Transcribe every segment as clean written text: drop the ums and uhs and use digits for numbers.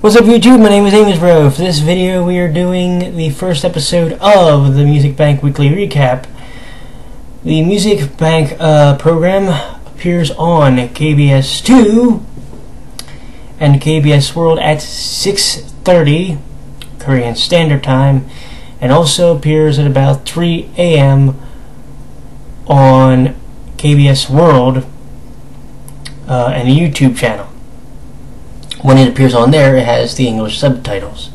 What's up YouTube? My name is Amos Bro. For this video we are doing the first episode of the Music Bank Weekly Recap. The Music Bank program appears on KBS 2 and KBS World at 6:30 Korean Standard Time, and also appears at about 3 a.m. on KBS World and the YouTube channel. When it appears on there, it has the English subtitles.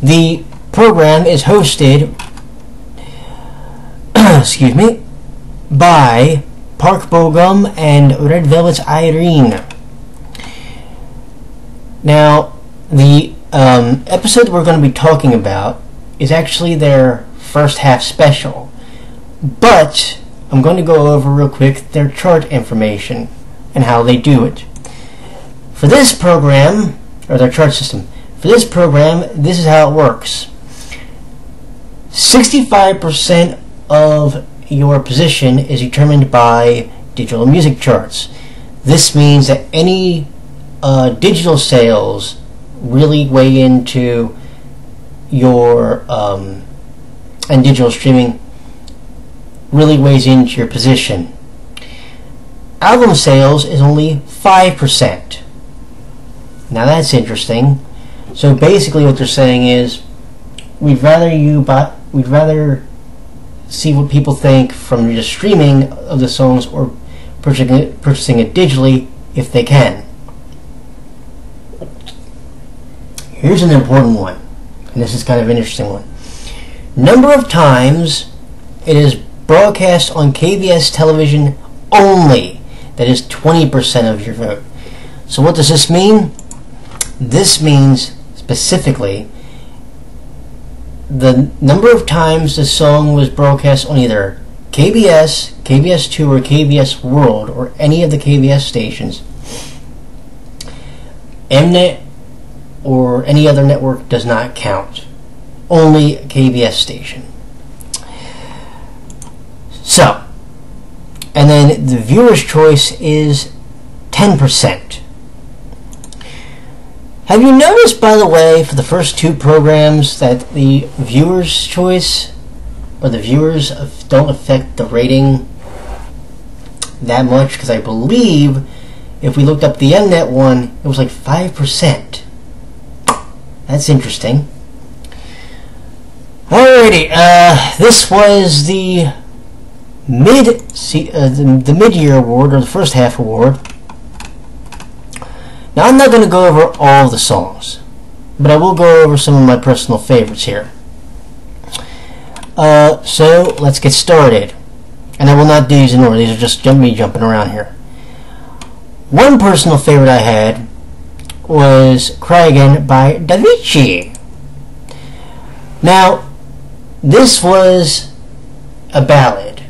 The program is hosted excuse me, by Park Bogum and Red Velvet's Irene. Now, the episode we're going to be talking about is actually their first half special, but I'm going to go over real quick their chart information and how they do it. For this program, or their chart system, for this program, this is how it works. 65% of your position is determined by digital music charts. This means that any digital sales really weigh into your, and digital streaming really weighs into your position. Album sales is only 5%. Now that's interesting. So basically what they're saying is we'd rather see what people think from just streaming of the songs or purchasing it digitally if they can. Here's an important one, and this is kind of an interesting one. Number of times it is broadcast on KBS television only. That is 20% of your vote. So what does this mean? This means specifically the number of times the song was broadcast on either KBS, KBS 2, or KBS World, or any of the KBS stations. Mnet or any other network does not count. Only a KBS station. So, and then the viewer's choice is 10%. Have you noticed, by the way, for the first two programs that the viewer's choice or the viewers don't affect the rating that much? Because I believe if we looked up the Mnet one, it was like 5%. That's interesting. Alrighty, this was the mid-year award, or the first half award. Now, I'm not going to go over all the songs, but I will go over some of my personal favorites here. So, let's get started. And I will not do these in order, these are just me jumping around here. One personal favorite I had was Cry Again by Davichi. Now, this was a ballad,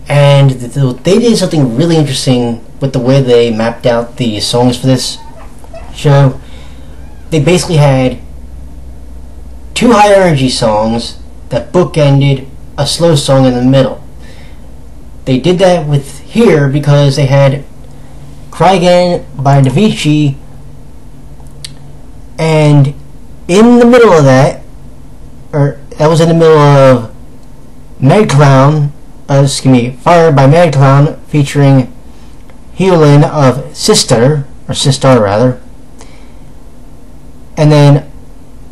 and they did something really interesting with the way they mapped out the songs for this show. They basically had two high energy songs that bookended a slow song in the middle. They did that with here because they had Cry Again by Davichi, and in the middle of that, or that was in the middle of Mad Clown, Fired by Mad Clown featuring Hyolyn of Sister rather. And then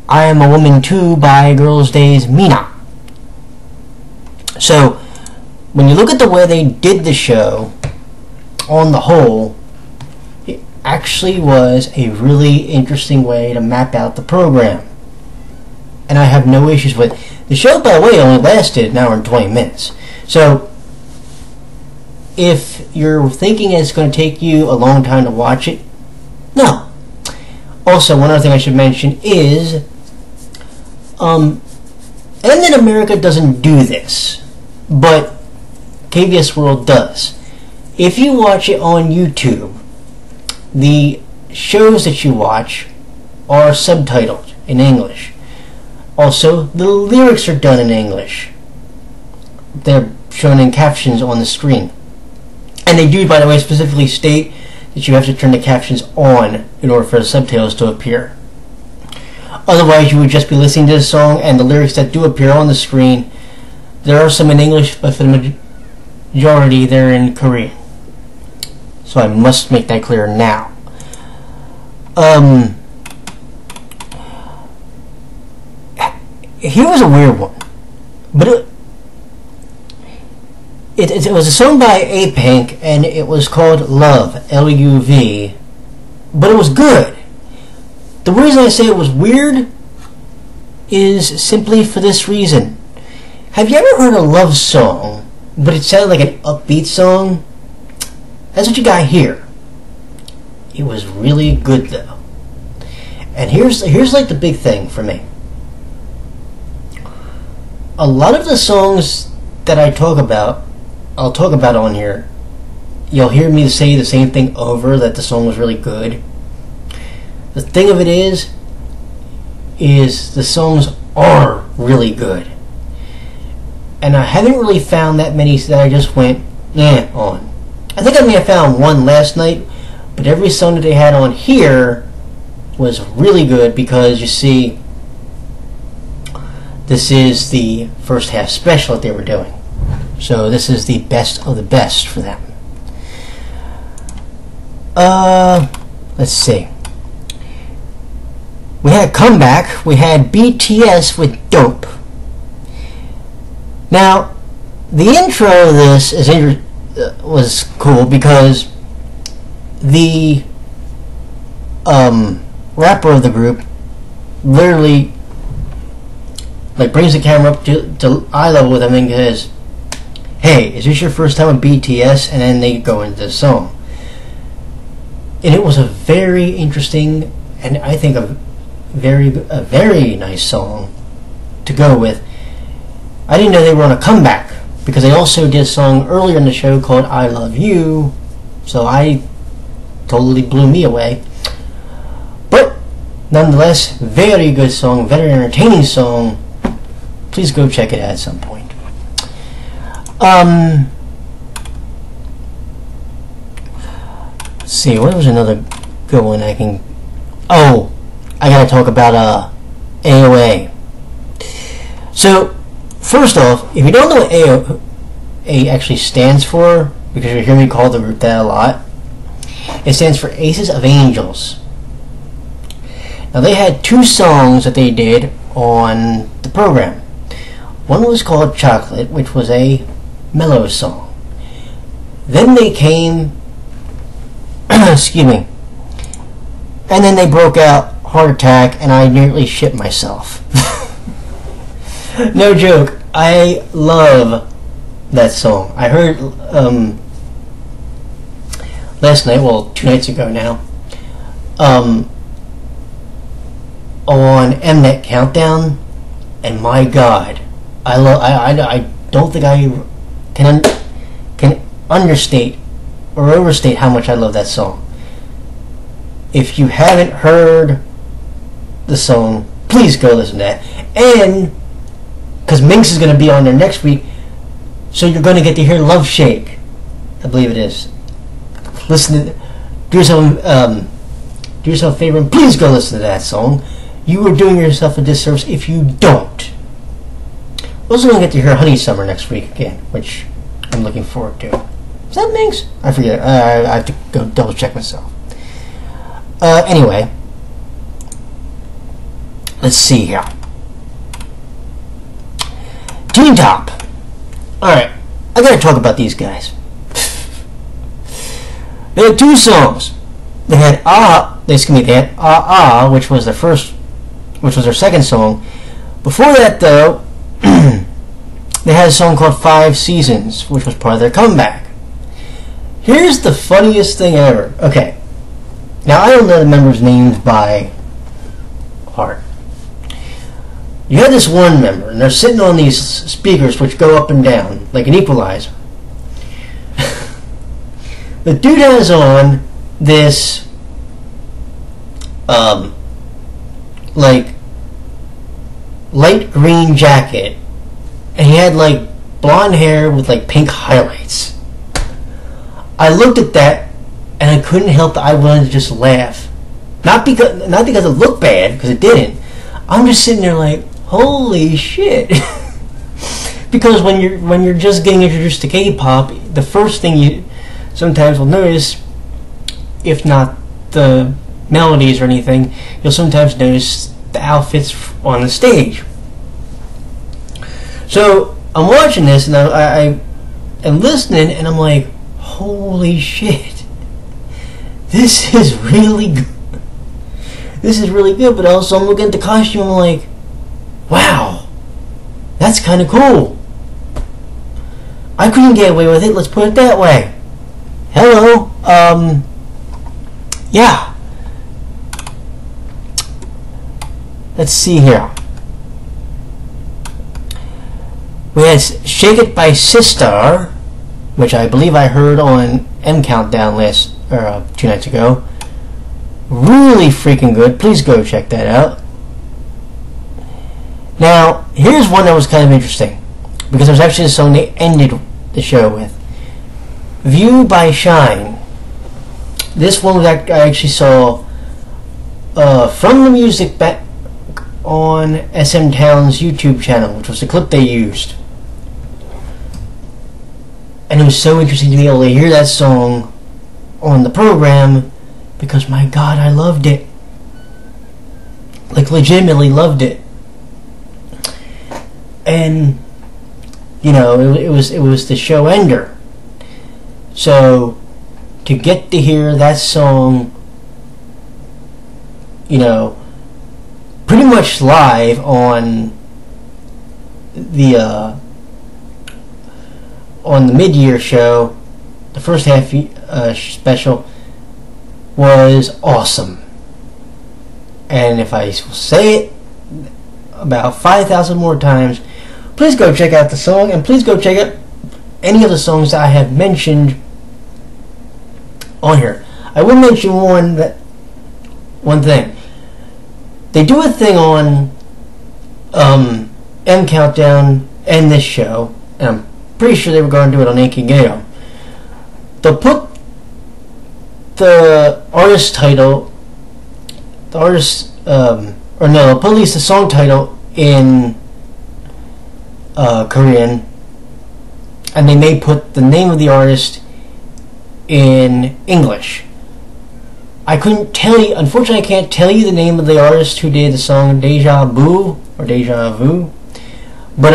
I Am a Woman Too by Girls' Day's Mina. So, when you look at the way they did the show, on the whole, it actually was a really interesting way to map out the program. And I have no issues with it. The show, by the way, only lasted an hour and 20 minutes. So, if you're thinking it's going to take you a long time to watch it, no. Also, one other thing I should mention is, Mnet America doesn't do this, but KBS World does. If you watch it on YouTube, the shows that you watch are subtitled in English. Also, the lyrics are done in English. They're shown in captions on the screen. And they do, by the way, specifically state that you have to turn the captions on in order for the subtitles to appear. Otherwise, you would just be listening to the song, and the lyrics that do appear on the screen, there are some in English, but for the majority, they're in Korean. So I must make that clear now. Here was a weird one, but it was a song by A-Pink, and it was called Love, L-U-V, but it was good. The reason I say it was weird is simply for this reason. Have you ever heard a love song, but it sounded like an upbeat song? That's what you got here. It was really good though. And here's like the big thing for me. A lot of the songs that I'll talk about on here, you'll hear me say the same thing over, that the song was really good. The thing of it is the songs are really good. And I haven't really found that many that I just went, on. I think I may have found one last night, but every song that they had on here was really good because, you see, this is the first half special that they were doing. So this is the best of the best for them. Let's see. We had a comeback. We had BTS with Dope. Now, the intro of this was cool because the rapper of the group literally brings the camera up to eye level with him and says, "Hey, is this your first time with BTS?" And then they go into the song. And it was a very interesting, and I think a very nice song to go with. I didn't know they were on a comeback because they also did a song earlier in the show called I Love You, so I totally blew me away. But nonetheless, very good song, very entertaining song. Please go check it out at some point. Let's see, what was another good one I can... Oh, I gotta talk about AOA. So, first off, if you don't know what AOA actually stands for, because you hear me call the group that a lot, it stands for Aces of Angels. Now, they had two songs that they did on the program. One was called Chocolate, which was a mellow song. Then they came, excuse me, and then they broke out Heart Attack, and I nearly shit myself. No joke, I love that song. I heard last night, well, 2 nights ago now, on Mnet Countdown, and my God, I don't think I can understate or overstate how much I love that song. If you haven't heard the song, please go listen to that. And because Minx is going to be on there next week, so you're going to get to hear Love Shake, I believe it is. Listen to, do yourself a favor and please go listen to that song. You are doing yourself a disservice if you don't. We're also going to get to hear Honey Summer next week again, which I'm looking forward to. Is that Minx? I forget. I have to go double check myself. Anyway, let's see here. Teen Top. Alright, I gotta talk about these guys. They had two songs. They had they had Ah, which was their second song. Before that, though, they had a song called 5 Seasons, which was part of their comeback. Here's the funniest thing ever. Okay, now I don't know the members' names by heart. You had this one member, and they're sitting on these speakers which go up and down, like an equalizer. The dude has on this, like, light green jacket, and he had, like, blonde hair with, like, pink highlights. I looked at that, and I couldn't help it. I wanted to just laugh. Not because it looked bad, because it didn't. I'm just sitting there like, holy shit. Because when you're just getting introduced to K-pop, the first thing you sometimes will notice, if not the melodies or anything, you'll sometimes notice the outfits on the stage. So I'm watching this and I am listening, and I'm like, holy shit, this is really good. This is really good. But also I'm looking at the costume, I'm like, wow, that's kind of cool. I couldn't get away with it, let's put it that way. Hello, yeah. Let's see here. We had Shake It by Sister, which I believe I heard on M Countdown 2 nights ago. Really freaking good. Please go check that out. Now, here's one that was kind of interesting, because it was actually the song they ended the show with. View by Shine. This one I actually saw from the music back on SM Town's YouTube channel, which was the clip they used. And it was so interesting to be able to hear that song on the program, because my God, I loved it. Like, legitimately loved it. And you know, it was the show ender. So to get to hear that song, you know, pretty much live on the mid-year show, the first half special, was awesome. And if I will say it about 5,000 more times, please go check out the song, and please go check out any of the songs that I have mentioned on here. I will mention one thing. They do a thing on M Countdown and this show, and I'm pretty sure they were going to do it on Inkigayo. They'll put the artist title, they'll put at least the song title in Korean, and they may put the name of the artist in English. I couldn't tell you, unfortunately I can't tell you the name of the artist who did the song Deja Vu, or Deja Vu, but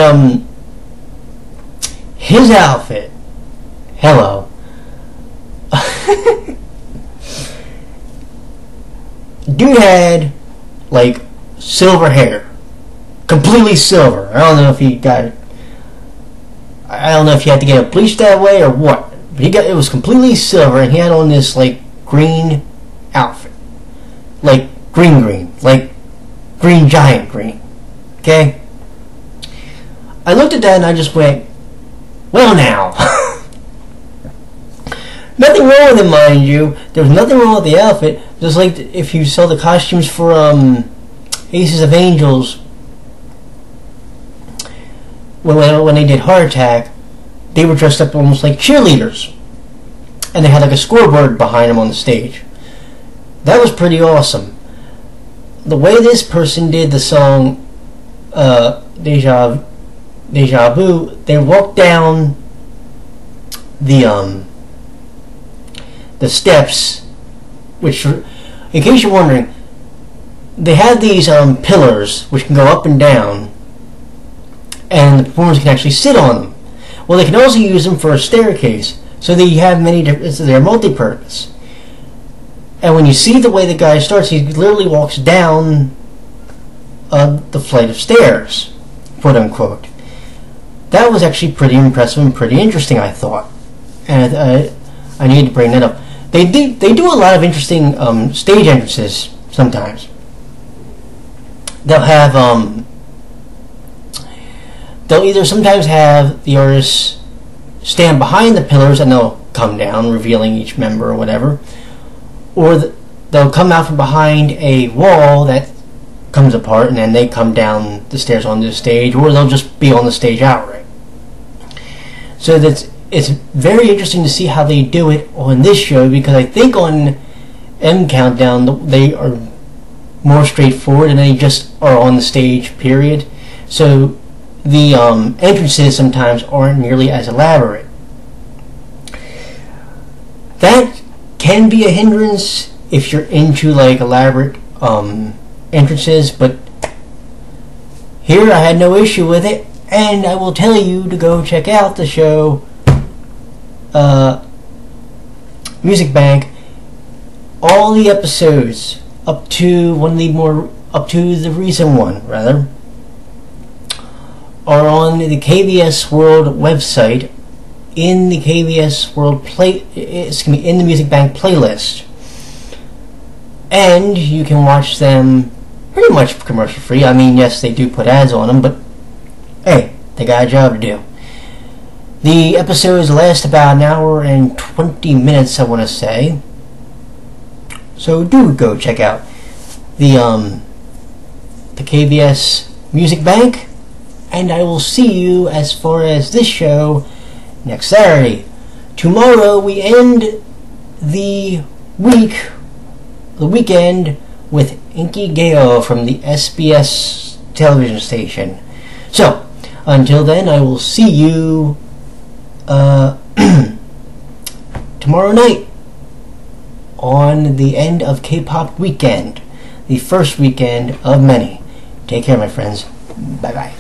his outfit, hello. Dude had like silver hair, completely silver. I don't know if he got it. I don't know if he had to get it bleached that way or what, but it was completely silver, and he had on this like green outfit, like green, like green giant green. Okay, I looked at that and I just went, well now. Nothing wrong with it, mind you. There was nothing wrong with the outfit. Just like if you saw the costumes for Aces of Angels when they did Heart Attack, they were dressed up almost like cheerleaders, and they had like a scoreboard behind them on the stage. That was pretty awesome. The way this person did the song Deja Vu, they walked down the steps, which, in case you're wondering, they have these pillars which can go up and down, and the performers can actually sit on them. Well, they can also use them for a staircase, so they have many different, they're multi-purpose. And when you see the way the guy starts, he literally walks down the flight of stairs, quote unquote. That was actually pretty impressive and pretty interesting, I thought. And I need to bring that up. They do a lot of interesting stage entrances sometimes. They'll have they'll either sometimes have the artists stand behind the pillars and they'll come down, revealing each member or whatever, or they'll come out from behind a wall that comes apart and then they come down the stairs onto the stage, or they'll just be on the stage outright. So it's very interesting to see how they do it on this show, because I think on M Countdown they are more straightforward, and they just are on the stage, period. So the entrances sometimes aren't nearly as elaborate. That can be a hindrance if you're into like elaborate entrances, but here I had no issue with it, and I will tell you to go check out the show Music Bank. All the episodes up to the recent one rather are on the KBS World website in the KBS World in the Music Bank playlist, and you can watch them pretty much commercial free. I mean, yes, they do put ads on them, but hey, they got a job to do. The episodes last about an hour and 20 minutes, I want to say. So do go check out the KBS Music Bank, and I will see you as far as this show next Saturday. Tomorrow we end the weekend with Inkigayo from the SBS television station. So until then, I will see you tomorrow night on the end of K-pop weekend, the first weekend of many. Take care, my friends. Bye bye.